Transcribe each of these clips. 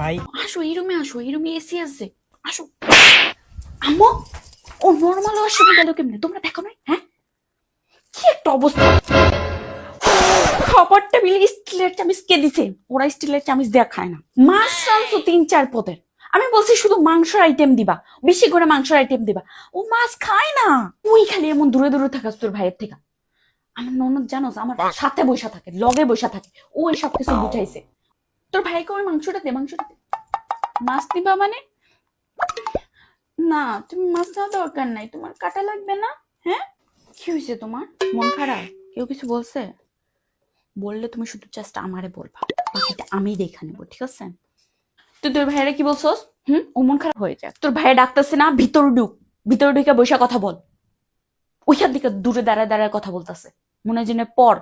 ভাই আসো এই রুমে, আসো এই রুমে এসি আছে, আসো। আম্মু ও নর্মাল ওয়াশরুমে গেল কেমনে তোমরা দেখো না? হ্যাঁ কি একটা অবস্থা। খাবার টেবিলে স্টিলের চামিচ কে দিছে? ওরা স্টিলের চামিচ দেয়া খায় না। মাছ রাঁধছো 3-4 পদের, আমি বলছি শুধু মাংসের আইটেম দিবা, বেশি করে মাংসের আইটেম দিবা, ও মাছ খায় না। ওই খালি এমন দূরে দূরে থাকাস তোর ভাইয়ের থেকে। আমার ননদ জানোস আমার সাথে বসা থাকে, লগে বসা থাকে, ওই সব কিছু বুঝাইছে। তোর ভাইকে ওই মাংসটা দে, মাংসটা দে। মাছ দিবা মানে? না তুমি মাছ নেওয়া দরকার নাই, তোমার কাটা লাগবে না। হ্যাঁ কি হয়েছে তোমার? মন খারাপ? কেউ কিছু বলছে? বললে তুমি শুধু জাস্ট আমারে বলবা, বাকিটা আমি দেখে নেবো, ঠিক আছে? তুই তোর ভাইয়েরা কি বলছস? ও মন খারাপ হয়ে যায়, তোর ভাইয়া ডাকতেছে না, ভিতরে ঢুক, ভিতরে ঢুকে বসে কথা বল। ওইখান দিকে দূরে দাঁড়ায় দাঁড়ায় কথা বলতেছে, মনে জেনে পর।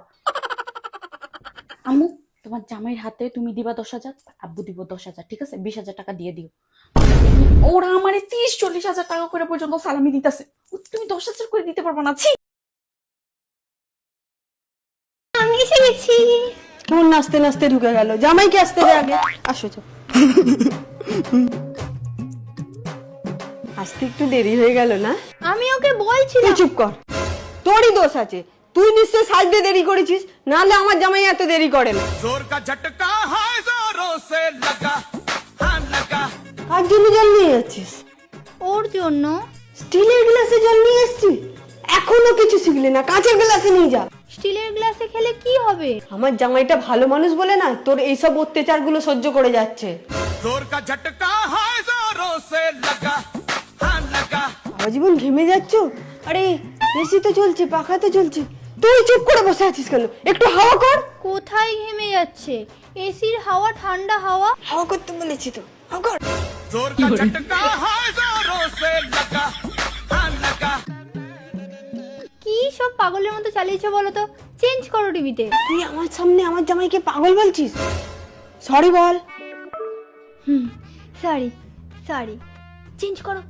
আম্মু তোমার জামাইয়ের হাতে তুমি দিবা 10,000, আব্বু দিব 10,000, ঠিক আছে? 20,000 টাকা দিয়ে দিও। ওরা আমারে 30-40 হাজার টাকা করে পর্যন্ত সালামি দিতেছে, তুমি 10,000 করে দিতে পারবো না? ছি। আমি এসে গেছি। কেমন নাচতে নাচতে ঢুকে গেল, জামাইকে আসতে দে আগে। আসো তো। আসতে একটু দেরি হয়ে গেল না? আমি ওকে তুই বলছিলাম। চুপ কর, তোরই দোষ আছে। তুই নিশ্চয় সাজতে দেরি করেছিস, নাহলে আমার জামাই এত দেরি করে না। जोर का झटका है जोरों से लगा, हाँ लगा। কার জন্য জল নিয়ে যাচ্ছিস? ওর জন্য। স্টিলের গ্লাসে জল নিয়ে এসছিস? এখনো কিছু শিখলি না, কাঁচের গ্লাসে নিয়ে যা। স্টিলের গ্লাসে খেলে কি হবে? আমার জামাইটা ভালো মানুষ বলে না তোর এইসব অত্যাচারগুলো সহ্য করে যাচ্ছে। जोर का झटका है जोरों से लगा, हाँ लगा। সারা জীবন ঘেমে যাচ্ছ। আরে এসি তো চলছে, পাখা তো চলছে, তুই চুপ করে বসে আছিস কেন? একটু হাওয়া কর। কোথায় ঘেমে যাচ্ছে? এসির হাওয়া ঠান্ডা হাওয়া। হাওয়া করতে বলেছি তো, হাওয়া কর। जोर का झटका है जोरों से लगा, हाँ लगा। কি সব পাগলের মতো চালিয়েছো বলো তো? চেঞ্জ করো টিভিতে। তুই আমার সামনে আমার জামাইকে পাগল বলছিস? সরি বল। সরি সরি, চেঞ্জ করো।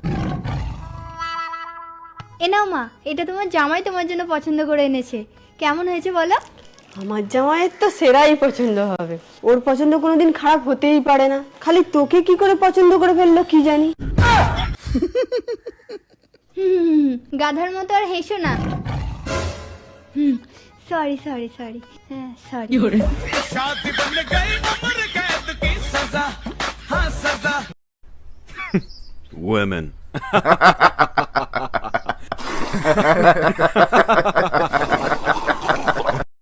এ নাও মা, এটা তোমার জামাই তোমার জন্য পছন্দ করে এনেছে। কেমন হয়েছে বলো? আমার জামাইয়ের তো সেরাই পছন্দ হবে, ওর পছন্দ কোনোদিন খারাপ হতেই পারে না। খালি তোকে কি করে পছন্দ করে ফেললো কি জানি। গাধার মতো আর হেসো না। সরি সরি সরি, হ্যাঁ সরি। शादी बन गई उम्र कैद की सजा, हाँ सजा। Women.